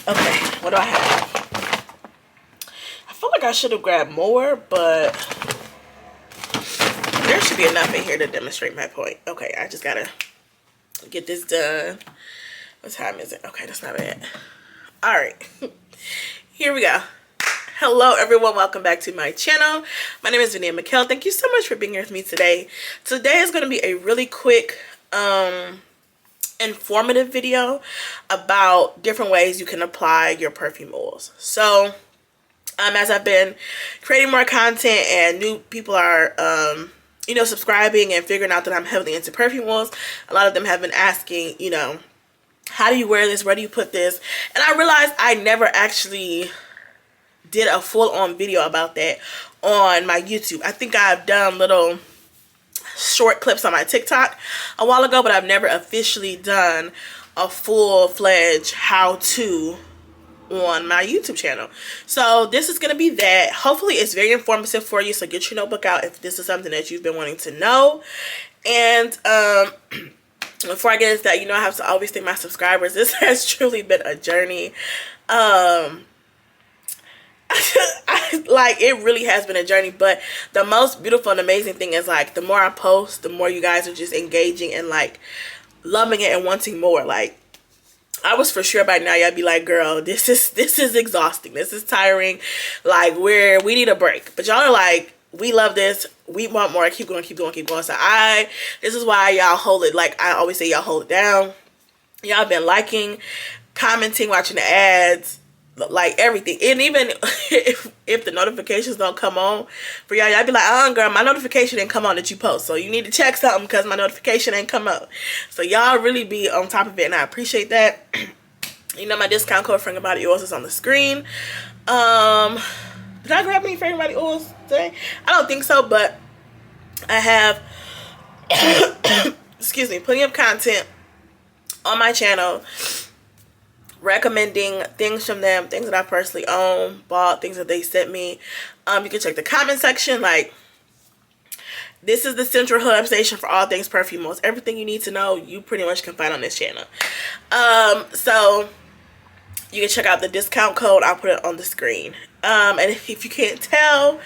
Okay, what do I have? I feel like I should have grabbed more, but there should be enough in here to demonstrate my point. Okay, I just gotta get this done. What time is it? Okay, that's not bad. All right, here we go. Hello everyone, welcome back to my channel. My name is Vinia McKell. Thank you so much for being here with me today. Today is going to be a really quick informative video about different ways you can apply your perfume oils. So as I've been creating more content and new people are subscribing and figuring out that I'm heavily into perfume oils, a lot of them have been asking, how do you wear this, where do you put this? And I realized I never actually did a full-on video about that on my YouTube. I think I've done little short clips on my TikTok a while ago, but I've never officially done a full-fledged how-to on my YouTube channel. So this is going to be that. Hopefully it's very informative for you, so get your notebook out if this is something that you've been wanting to know. And before I get into that, I have to always thank my subscribers. This has truly been a journey. Like, it really has been a journey, but the most beautiful and amazing thing is, like, the more I post, the more you guys are just engaging and, like, loving it and wanting more. Like, I was for sure by now y'all be like, girl, this is exhausting, this is tiring, like, we need a break. But y'all are like, we love this, we want more, keep going, keep going, keep going. So this is why y'all hold it, like I always say, y'all hold it down. Y'all been liking, commenting, watching the ads, like everything. And even if the notifications don't come on for y'all be like, girl, my notification didn't come on that you post, so you need to check something because my notification ain't come up. So y'all really be on top of it, and I appreciate that. My discount code for Body Oils is on the screen. Did I grab any Fragrant Body Oils today? I don't think so, but I have excuse me, plenty of content on my channel recommending things from them, things that I personally own, bought, things that they sent me. You can check the comment section. Like, this is the central hub station for all things perfume oils. Everything you need to know, you pretty much can find on this channel. So you can check out the discount code. I'll put it on the screen. And if you can't tell,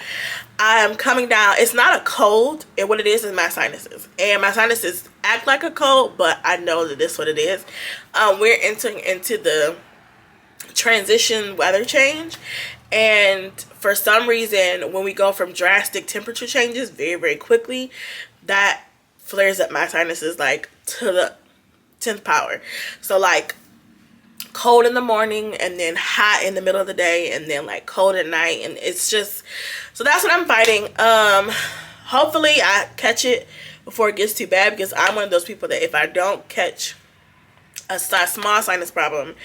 I am coming down. It's not a cold, and what it is my sinuses. And my sinuses act like a cold, but I know that this is what it is. We're entering into the transition weather change, and for some reason, when we go from drastic temperature changes very, very quickly, that flares up my sinuses like to the 10th power. So like, cold in the morning, and then hot in the middle of the day, and then like cold at night, and it's just, so that's what I'm fighting. Hopefully I catch it before it gets too bad, because I'm one of those people that if I don't catch a small sinus problem,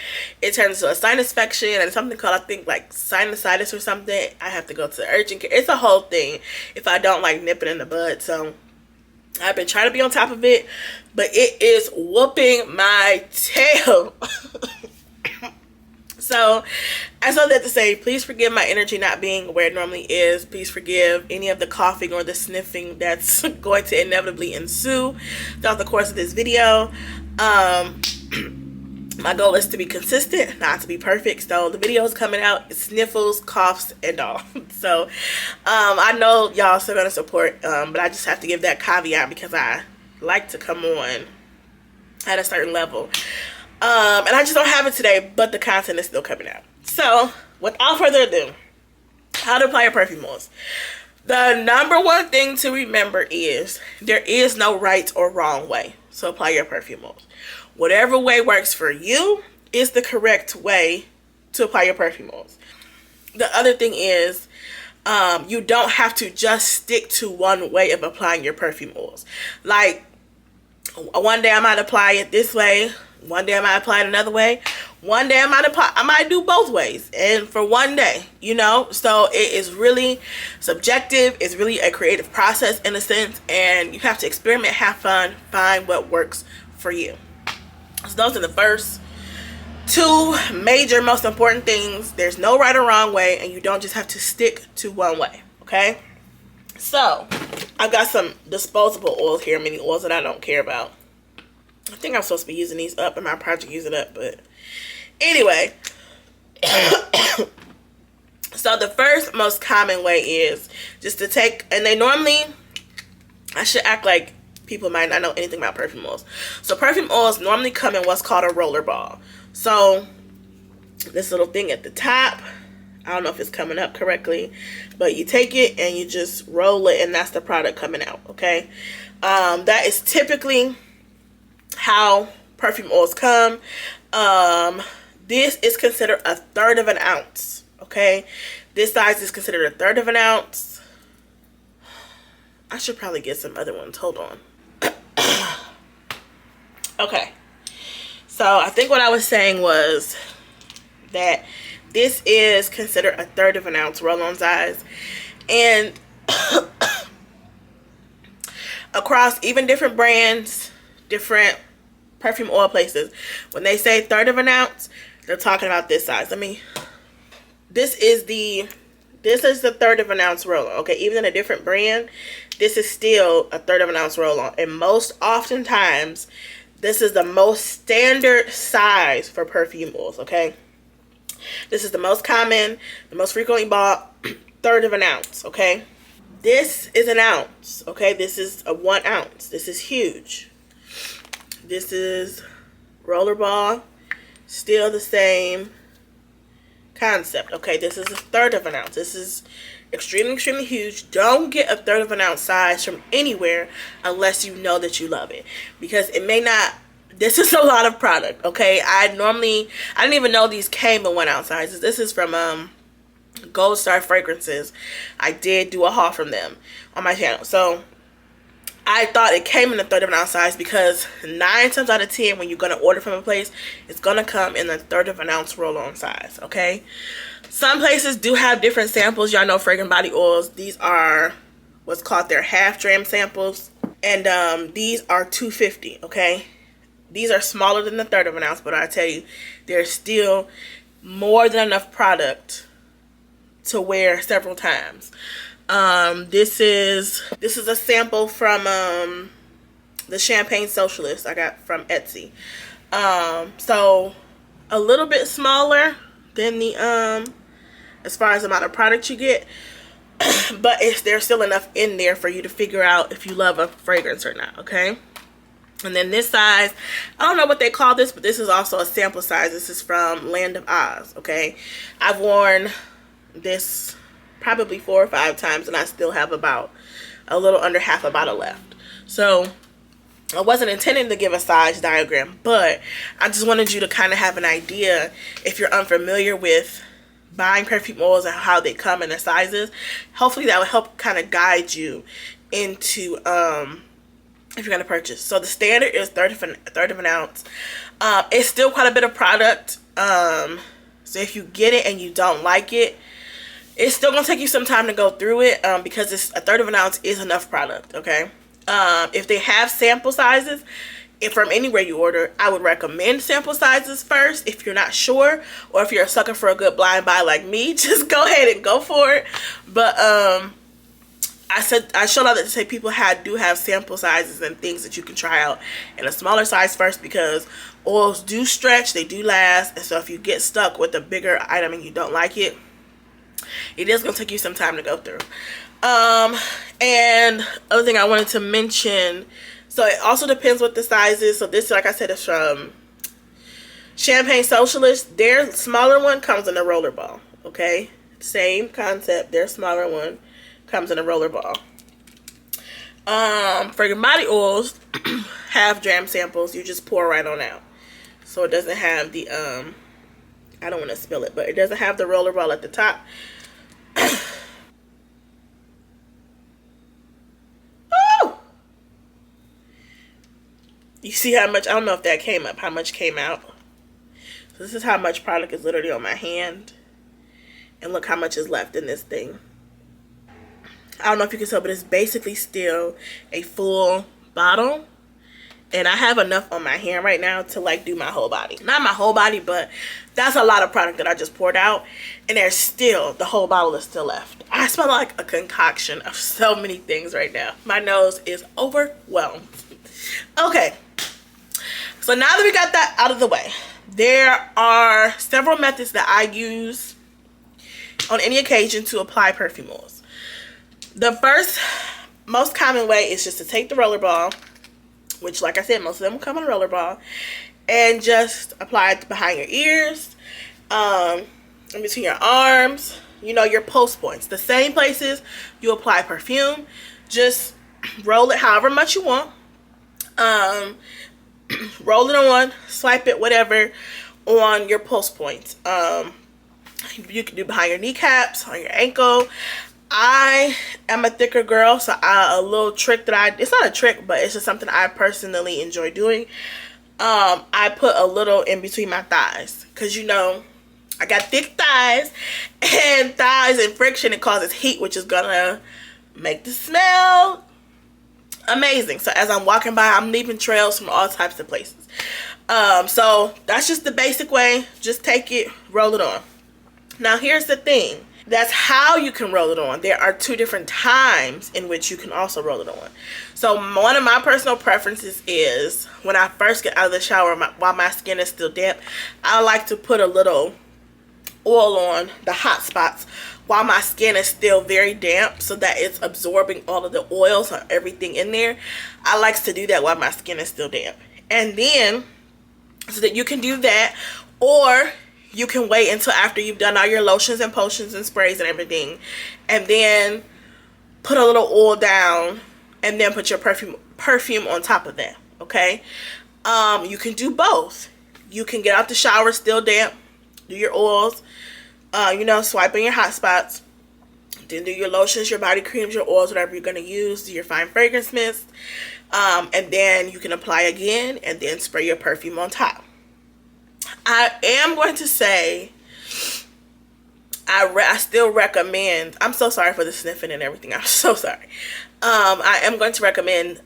it turns into a sinus infection and something called, I think, like sinusitis or something. I have to go to urgent care. It's a whole thing if I don't like nip it in the bud. So I've been trying to be on top of it, but it is whooping my tail. So I saw that to say, please forgive my energy not being where it normally is. Please forgive any of the coughing or the sniffing that's going to inevitably ensue throughout the course of this video. My goal is to be consistent, not to be perfect. So the video is coming out, sniffles, coughs, and all. So I know y'all still gonna support, but I just have to give that caveat because I like to come on at a certain level. And I just don't have it today, but the content is still coming out. So without further ado, how to apply your perfume oils. The number one thing to remember is there is no right or wrong way to apply your perfume oils. Whatever way works for you is the correct way to apply your perfume oils. The other thing is, you don't have to just stick to one way of applying your perfume oils. Like, one day I might apply it this way, one day I might apply it another way, one day I might do both ways, and for one day, so it is really subjective. It's really a creative process in a sense, and you have to experiment, have fun, find what works for you. So those are the first two major, most important things. There's no right or wrong way, and you don't just have to stick to one way. Okay, so I've got some disposable oils here, mini oils that I don't care about. I think I'm supposed to be using these up, and my project use it up, but anyway, So the first most common way is just to take, and they normally, I should act like people might not know anything about perfume oils. So perfume oils normally come in what's called a roller ball. So this little thing at the top, I don't know if it's coming up correctly, but you take it and you just roll it, and that's the product coming out, okay? That is typically how perfume oils come. This is considered a third of an ounce, okay? This size is considered a third of an ounce. I should probably get some other ones. Hold on. Okay. So I think what I was saying was that this is considered a third of an ounce roll-on size. And across even different brands, different perfume oil places, when they say third of an ounce, they're talking about this size. This is the third of an ounce roll-on. Okay, even in a different brand, this is still a third of an ounce roll-on. And most oftentimes, this is the most standard size for perfume oils, okay? This is the most common, the most frequently bought, third of an ounce, okay? This is an ounce, okay? This is a 1 ounce. This is huge. This is rollerball, still the same concept, okay? This is a third of an ounce. This is extremely, extremely huge. Don't get a third of an ounce size from anywhere unless you know that you love it, because it may not. This is a lot of product, okay? I didn't even know these came in 1 ounce sizes. This is from Gold Star Fragrances. I did do a haul from them on my channel, so I thought it came in a third of an ounce size, because 9 times out of 10 when you're going to order from a place, it's going to come in a third of an ounce roll-on size, okay? Some places do have different samples. Y'all know Fragrant Body Oils. These are what's called their half dram samples, and these are $2.50, okay? These are smaller than the third of an ounce, but I tell you, there's still more than enough product to wear several times. This is a sample from the Champagne Socialist I got from Etsy. So a little bit smaller than the as far as the amount of product you get, but there's still enough in there for you to figure out if you love a fragrance or not, okay? And then this size, I don't know what they call this, but this is also a sample size. This is from Land of Oz, okay? I've worn this probably 4 or 5 times, and I still have about a little under half a bottle left. So I wasn't intending to give a size diagram, but I just wanted you to kind of have an idea if you're unfamiliar with buying perfume oils and how they come in their sizes. Hopefully that will help kind of guide you into if you're going to purchase. So the standard is third of an ounce. It's still quite a bit of product. So if you get it and you don't like it, it's still going to take you some time to go through it, because it's a third of an ounce is enough product, okay? If they have sample sizes, if from anywhere you order, I would recommend sample sizes first if you're not sure, or if you're a sucker for a good blind buy like me, just go ahead and go for it. But I showed out that to say people do have sample sizes and things that you can try out in a smaller size first, because oils do stretch, they do last, and so if you get stuck with a bigger item and you don't like it, it is going to take you some time to go through. And other thing I wanted to mention, so it also depends what the size is. So this, like I said, is from Champagne Socialist. Their smaller one comes in a roller ball, okay? Same concept. Their smaller one comes in a roller ball. Fragrant Body Oils have dram samples. You just pour right on out. So it doesn't have the, I don't want to spill it, but it doesn't have the roller ball at the top. Oh! You see how much, I don't know if that came up, how much came out. So this is how much product is literally on my hand. And look how much is left in this thing. I don't know if you can tell, but it's basically still a full bottle. And I have enough on my hand right now to like do my whole body. Not my whole body, but that's a lot of product that I just poured out. And there's still, the whole bottle is still left. I smell like a concoction of so many things right now. My nose is overwhelmed. Okay. So now that we got that out of the way, There are several methods that I use on any occasion to apply perfume oils. The first most common way is just to take the roller ball, which like I said, most of them come in a roller ball, and just apply it behind your ears, in between your arms, you know, your pulse points, the same places you apply perfume. Just roll it however much you want. Roll it on, swipe it, whatever, on your pulse points. You can do behind your kneecaps, on your ankle. I am a thicker girl, so a little trick that it's not a trick, but it's just something I personally enjoy doing. I put a little in between my thighs, because you know, I got thick thighs, and thighs and friction, it causes heat, which is gonna make the smell amazing. So as I'm walking by, I'm leaving trails from all types of places. So that's just the basic way. Just take it, roll it on. Now here's the thing. That's how you can roll it on. There are two different times in which you can also roll it on. So one of my personal preferences is when I first get out of the shower, while my skin is still damp, I like to put a little oil on the hot spots while my skin is still very damp, so that it's absorbing all of the oils and everything in there. I like to do that while my skin is still damp. And then, so that you can do that, or you can wait until after you've done all your lotions and potions and sprays and everything, and then put a little oil down, and then put your perfume on top of that, okay? You can do both. You can get out the shower still damp, do your oils, you know, swipe on your hot spots, then do your lotions, your body creams, your oils, whatever you're going to use, do your fine fragrance mist, and then you can apply again, and then spray your perfume on top. I am going to say, I still recommend, I'm so sorry for the sniffing and everything, I'm so sorry. I am going to recommend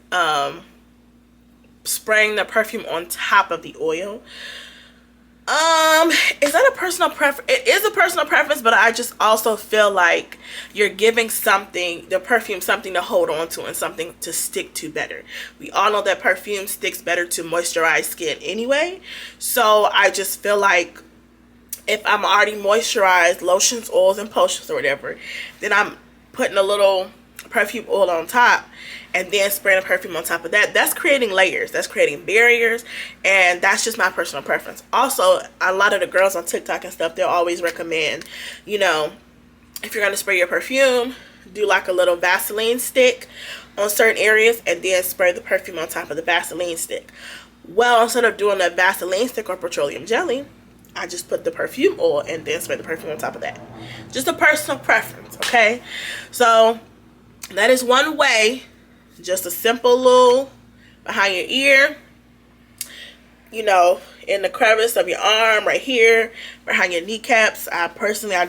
spraying the perfume on top of the oil. Is that a personal preference? It is a personal preference, but I just also feel like you're giving the perfume something to hold on to and something to stick to better. We all know that perfume sticks better to moisturized skin anyway. So I just feel like if I'm already moisturized, lotions, oils, and potions or whatever, then I'm putting a little perfume oil on top and then spraying a perfume on top of that. That's creating layers, that's creating barriers, and that's just my personal preference. Also, a lot of the girls on TikTok and stuff, they'll always recommend, you know, if you're going to spray your perfume, do like a little Vaseline stick on certain areas and then spray the perfume on top of the Vaseline stick. Well, instead of doing a Vaseline stick or petroleum jelly, I just put the perfume oil and then spray the perfume on top of that. Just a personal preference, okay? So that is one way. Just a simple little behind your ear, you know, in the crevice of your arm right here, behind your kneecaps. I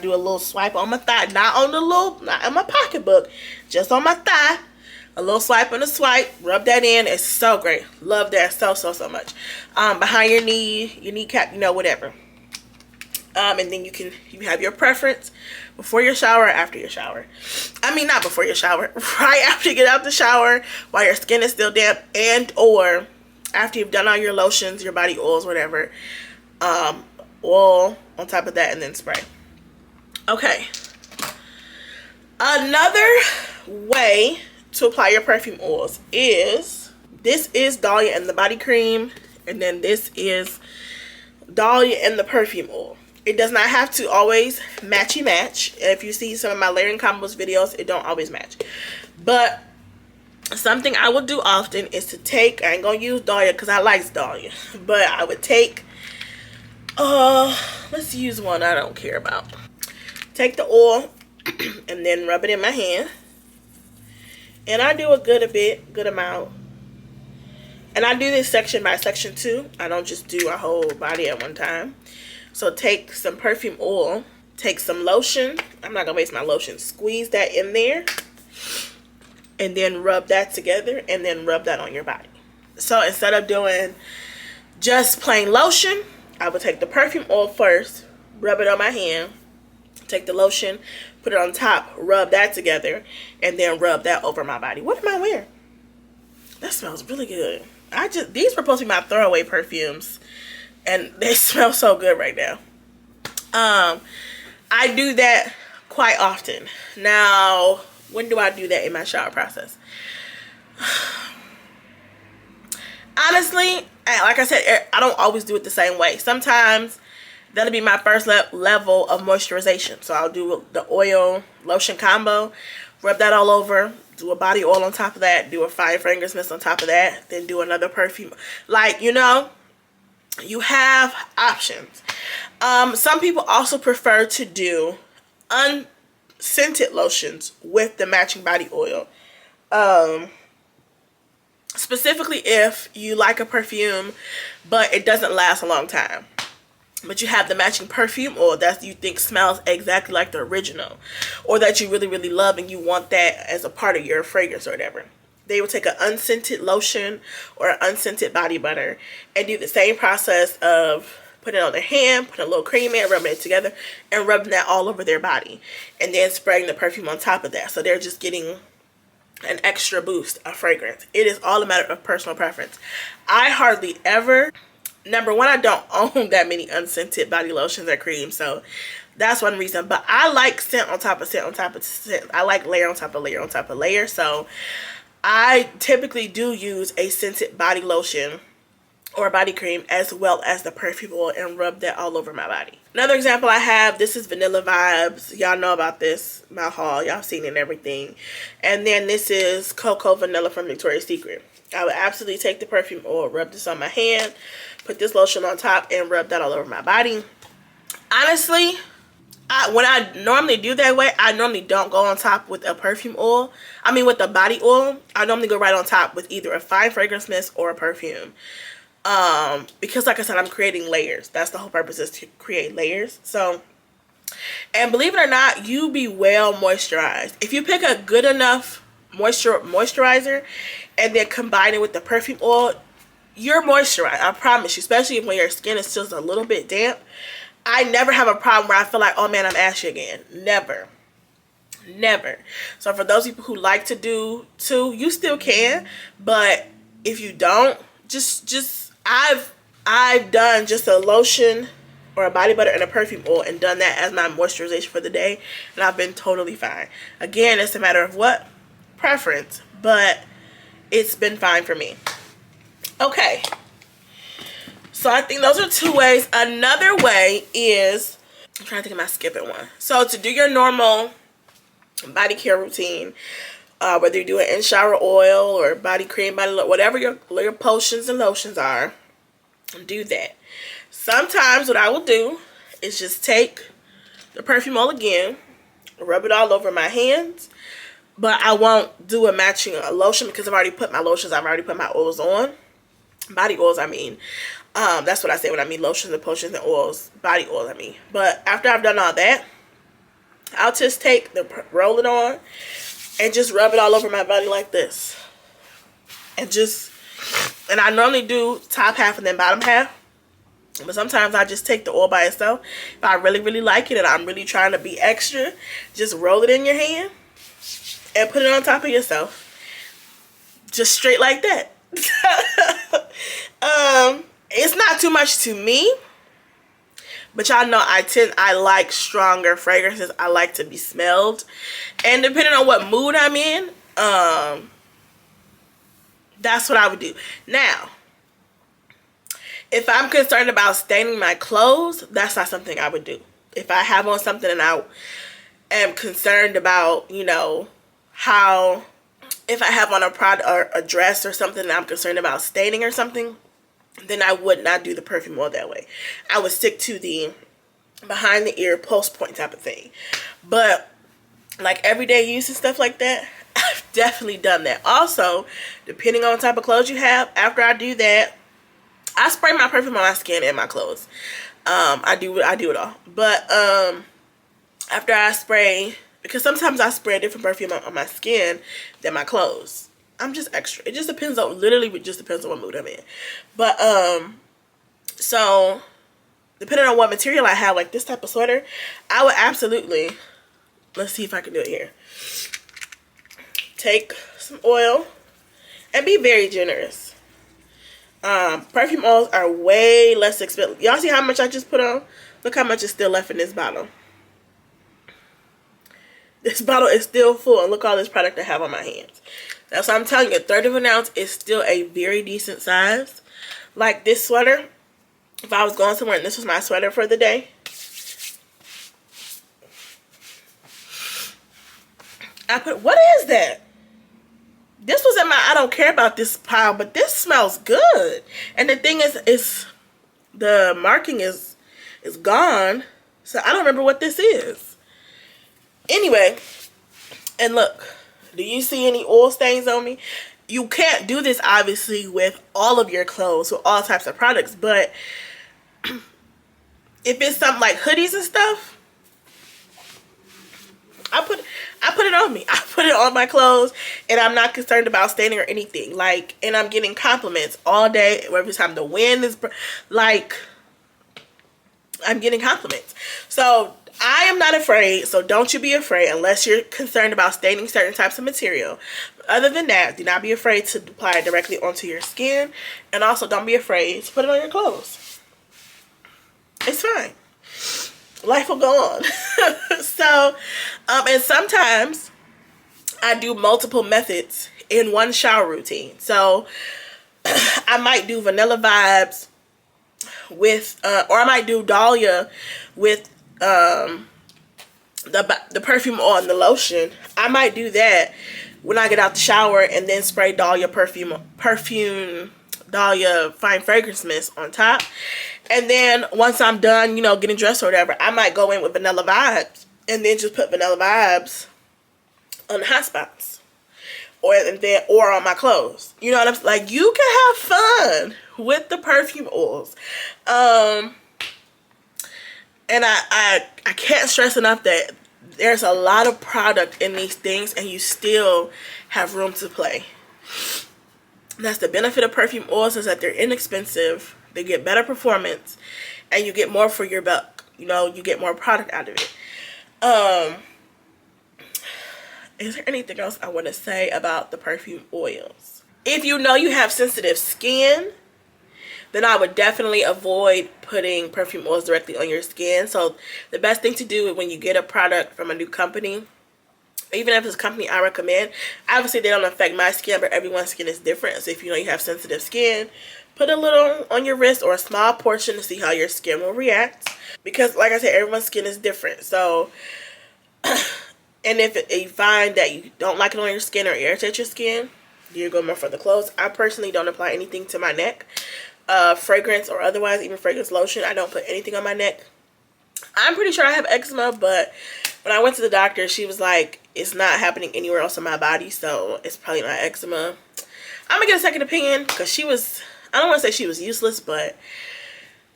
do a little swipe on my thigh, not in my pocketbook, just on my thigh. A little swipe and a swipe, rub that in. It's so great. Love that so much. Behind your knee, your kneecap, you know, whatever. And then you have your preference before your shower or after your shower. I mean, not before your shower, right after you get out the shower while your skin is still damp, and or after you've done all your lotions, your body oils, whatever. Oil on top of that and then spray. Okay. Another way to apply your perfume oils is, this is Dahlia and the body cream, and then this is Dahlia and the perfume oil. It does not have to always matchy match. If you see some of my layering combos videos, it don't always match. But something I would do often is to take, I ain't gonna use Dahlia because I like Dahlia, but I would take, let's use one I don't care about. Take the oil and then rub it in my hand. And I do a good amount. And I do this section by section too. I don't just do a whole body at one time. So take some perfume oil, take some lotion. I'm not gonna waste my lotion. Squeeze that in there and then rub that together and then rub that on your body. So instead of doing just plain lotion, I would take the perfume oil first, rub it on my hand, take the lotion, put it on top, rub that together, and then rub that over my body. What am I wearing? That smells really good. These were supposed to be my throwaway perfumes, and they smell so good right now. I do that quite often. Now, when do I do that in my shower process? Honestly, like I said, I don't always do it the same way. Sometimes that'll be my first level of moisturization. So I'll do the oil lotion combo, rub that all over, do a body oil on top of that, do a fine fragrance mist on top of that, then do another perfume. Like, you know, you have options. Some people also prefer to do unscented lotions with the matching body oil. Specifically if you like a perfume but it doesn't last a long time, but you have the matching perfume oil that you think smells exactly like the original, or that you really really love and you want that as a part of your fragrance or whatever, they will take an unscented lotion or an unscented body butter and do the same process of putting it on their hand, putting a little cream in, rubbing it together, and rubbing that all over their body, and then spraying the perfume on top of that. So they're just getting an extra boost of fragrance. It is all a matter of personal preference. I hardly ever, number one, I don't own that many unscented body lotions or creams, so that's one reason. But I like scent on top of scent on top of scent. I like layer on top of layer on top of layer. So I typically do use a scented body lotion or body cream as well as the perfume oil and rub that all over my body. Another example I have, this is Vanilla Vibes. Y'all know about this, my haul. Y'all seen it and everything. And then this is Cocoa Vanilla from Victoria's Secret. I would absolutely take the perfume oil, rub this on my hand, put this lotion on top, and rub that all over my body. Honestly, when I normally do that way, I normally don't go on top with a perfume oil. I mean with a body oil. I normally go right on top with either a fine fragrance mist or a perfume. Because like I said, I'm creating layers. That's the whole purpose, is to create layers. So, and believe it or not, you be well moisturized. If you pick a good enough moisturizer and then combine it with the perfume oil, you're moisturized. I promise you, especially when your skin is still a little bit damp. I never have a problem where I feel like, oh man, I'm ashy again. Never. Never. So for those people who like to do too, you still can. But if you don't, I've done just a lotion or a body butter and a perfume oil and done that as my moisturization for the day, and I've been totally fine. Again, it's a matter of what? Preference, but it's been fine for me. Okay, so I think those are two ways. Another way is, I'm trying to think of my skipping one. So to do your normal body care routine, whether you do it in shower oil or body cream, body lotion, whatever your potions and lotions are, do that. Sometimes what I will do is just take the perfume oil again, rub it all over my hands, but I won't do a matching lotion because I've already put my lotions, I've already put my oils on. Body oils, I mean. That's what I say when I mean lotions and potions and oils. Body oil, I mean. But after I've done all that, I'll just take roll it on and just rub it all over my body like this. And I normally do top half and then bottom half. But sometimes I just take the oil by itself. If I really, really like it and I'm really trying to be extra, just roll it in your hand and put it on top of yourself. Just straight like that. It's not too much to me. But y'all know I like stronger fragrances. I like to be smelled. And depending on what mood I'm in, that's what I would do. Now, if I'm concerned about staining my clothes, that's not something I would do. If I have on something and I am concerned about, you know, how, if I have on a product or a dress or something and I'm concerned about staining or something, then I would not do the perfume oil that way. I would stick to the behind the ear pulse point type of thing. But like everyday use and stuff like that, I've definitely done that. Also, depending on the type of clothes you have, after I do that, I spray my perfume on my skin and my clothes. I do it all. But after I spray, because sometimes I spray a different perfume on my skin than my clothes. I'm just extra. It just depends on, literally it just depends on what mood I'm in. But so depending on what material I have, like this type of sweater, I would absolutely, let's see if I can do it here. Take some oil and be very generous. Perfume oils are way less expensive. Y'all see how much I just put on? Look how much is still left in this bottle. This bottle is still full, and look all this product I have on my hands. That's what I'm telling you. A third of an ounce is still a very decent size. Like this sweater, if I was going somewhere and this was my sweater for the day, what is that? This was in my I don't care about this pile, but this smells good. And the thing is the marking is gone, so I don't remember what this is. Anyway, and look, do you see any oil stains on me? You can't do this obviously with all of your clothes, with all types of products, but if it's something like hoodies and stuff, I put it on me. I put it on my clothes, and I'm not concerned about staining or anything. Like, and I'm getting compliments all day. Every time the wind is, like, I'm getting compliments. So I am not afraid. So don't you be afraid unless you're concerned about staining certain types of material. Other than that, do not be afraid to apply it directly onto your skin, and also don't be afraid to put it on your clothes. It's fine. Life will go on. So, and sometimes I do multiple methods in one shower routine. So I might do vanilla vibes with, or I might do Dahlia with the perfume oil and the lotion. I might do that when I get out the shower, and then spray Dahlia perfume Dahlia fine fragrance mist on top. And then once I'm done, you know, getting dressed or whatever, I might go in with vanilla vibes and then just put vanilla vibes on the hot spots or on my clothes. You know what I'm saying? Like, you can have fun with the perfume oils. And I can't stress enough that there's a lot of product in these things, and you still have room to play. That's the benefit of perfume oils, is that they're inexpensive, they get better performance, and you get more for your buck. You know, you get more product out of it. Is there anything else I want to say about the perfume oils? If you know you have sensitive skin, then I would definitely avoid putting perfume oils directly on your skin. So the best thing to do when you get a product from a new company, even if it's a company I recommend, obviously they don't affect my skin, but everyone's skin is different. So if you know you have sensitive skin, put a little on your wrist or a small portion to see how your skin will react. Because like I said, everyone's skin is different. So, and if you find that you don't like it on your skin or irritate your skin, you go more for the clothes. I personally don't apply anything to my neck. Fragrance or otherwise, even fragrance lotion, I don't put anything on my neck. I'm pretty sure I have eczema, but when I went to the doctor, she was like, it's not happening anywhere else in my body, so it's probably not eczema. I'm gonna get a second opinion, because she was, I don't want to say she was useless, but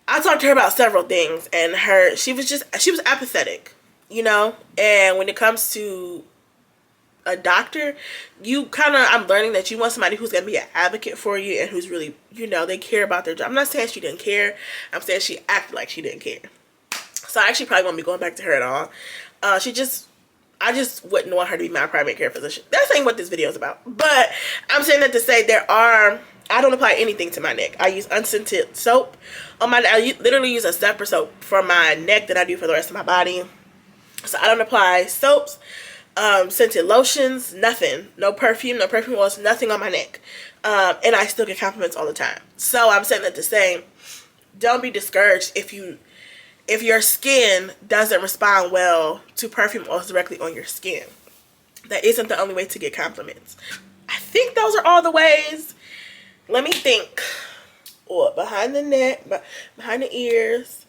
I talked to her about several things, and she was apathetic, you know. And when it comes to a doctor, I'm learning that you want somebody who's going to be an advocate for you, and who's really, you know, they care about their job. I'm not saying she didn't care. I'm saying she acted like she didn't care. So I actually probably won't be going back to her at all. I just wouldn't want her to be my primary care physician. That's ain't what this video is about. But I'm saying that to say I don't apply anything to my neck. I use unscented soap on I literally use a separate soap for my neck than I do for the rest of my body. So I don't apply soaps, scented lotions, nothing. No perfume oils, nothing on my neck. And I still get compliments all the time. So I'm saying that to say, don't be discouraged if your skin doesn't respond well to perfume oils directly on your skin. That isn't the only way to get compliments. I think those are all the ways. Let me think. Oh, behind the neck, behind the ears,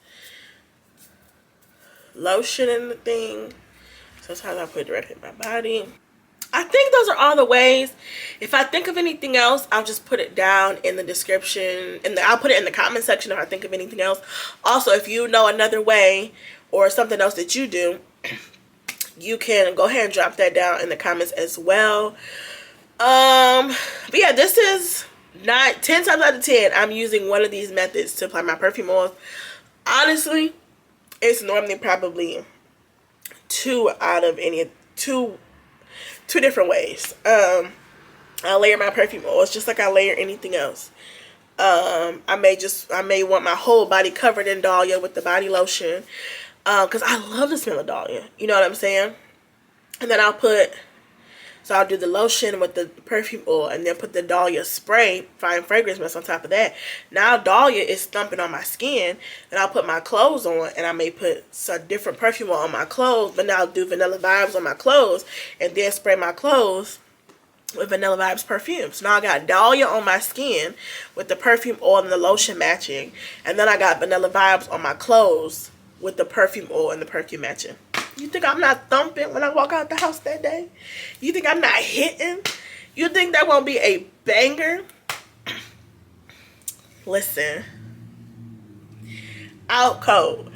lotion in the thing. Sometimes I put it directly in my body. I think those are all the ways. If I think of anything else, I'll just put it down in the description, and I'll put it in the comment section if I think of anything else. Also, if you know another way or something else that you do, you can go ahead and drop that down in the comments as well. But yeah, this is not 10 times out of 10. I'm using one of these methods to apply my perfume oils. Honestly, it's normally probably two different ways. I layer my perfume oils just like I layer anything else. I may want my whole body covered in Dahlia with the body lotion, because I love the smell of Dahlia. You know what I'm saying? And then I'll do the lotion with the perfume oil, and then put the Dahlia spray, fine fragrance mist on top of that. Now Dahlia is thumping on my skin, and I'll put my clothes on, and I may put some different perfume oil on my clothes, but now I'll do Vanilla Vibes on my clothes, and then spray my clothes with Vanilla Vibes perfume. So now I got Dahlia on my skin with the perfume oil and the lotion matching, and then I got Vanilla Vibes on my clothes with the perfume oil and the perfume matching. You think I'm not thumping when I walk out the house that day? You think I'm not hitting? You think that won't be a banger? Listen, out cold.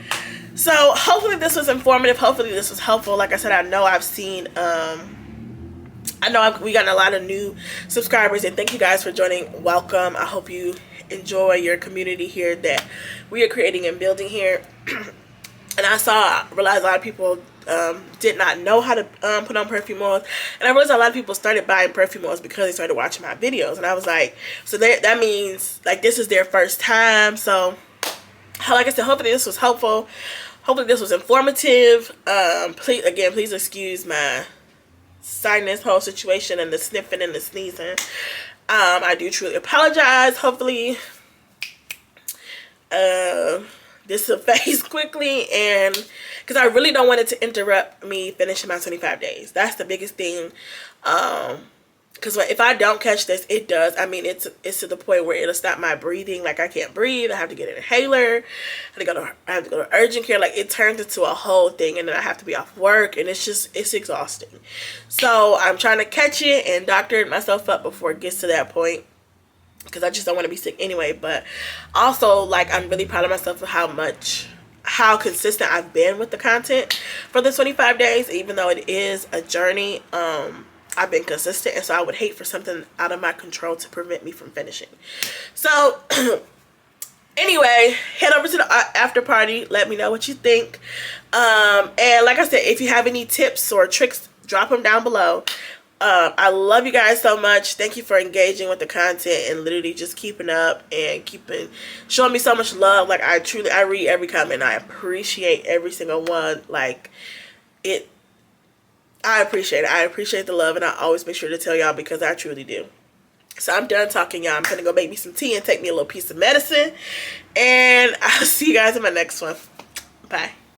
So hopefully this was informative. Hopefully this was helpful. Like I said, I know we got a lot of new subscribers, and thank you guys for joining. Welcome. I hope you enjoy your community here that we are creating and building here. And I realized a lot of people did not know how to put on perfume oils, and I realized a lot of people started buying perfume oils because they started watching my videos, and I was like, so that means like this is their first time. So like I said, hopefully this was helpful. Hopefully this was informative. Please excuse my sinus whole situation and the sniffing and the sneezing. I do truly apologize. Hopefully this will phase quickly, and because I really don't want it to interrupt me finishing my 25 days. That's the biggest thing. Because if I don't catch this, it does. I mean, it's to the point where it'll stop my breathing. Like, I can't breathe. I have to get an inhaler. I have to go to urgent care. Like, it turns into a whole thing, and then I have to be off work, and it's exhausting. So I'm trying to catch it and doctor myself up before it gets to that point, because I just don't want to be sick anyway. But also, like, I'm really proud of myself for how consistent I've been with the content for the 25 days, even though it is a journey. I've been consistent, and so I would hate for something out of my control to prevent me from finishing. So anyway, head over to the after party. Let me know what you think. And like I said, if you have any tips or tricks, drop them down below. I love you guys so much. Thank you for engaging with the content and literally just keeping up and showing me so much love. Like, I read every comment. I appreciate every single one. Like, I appreciate it. I appreciate the love, and I always make sure to tell y'all, because I truly do. So I'm done talking, y'all. I'm gonna go make me some tea and take me a little piece of medicine, and I'll see you guys in my next one. Bye.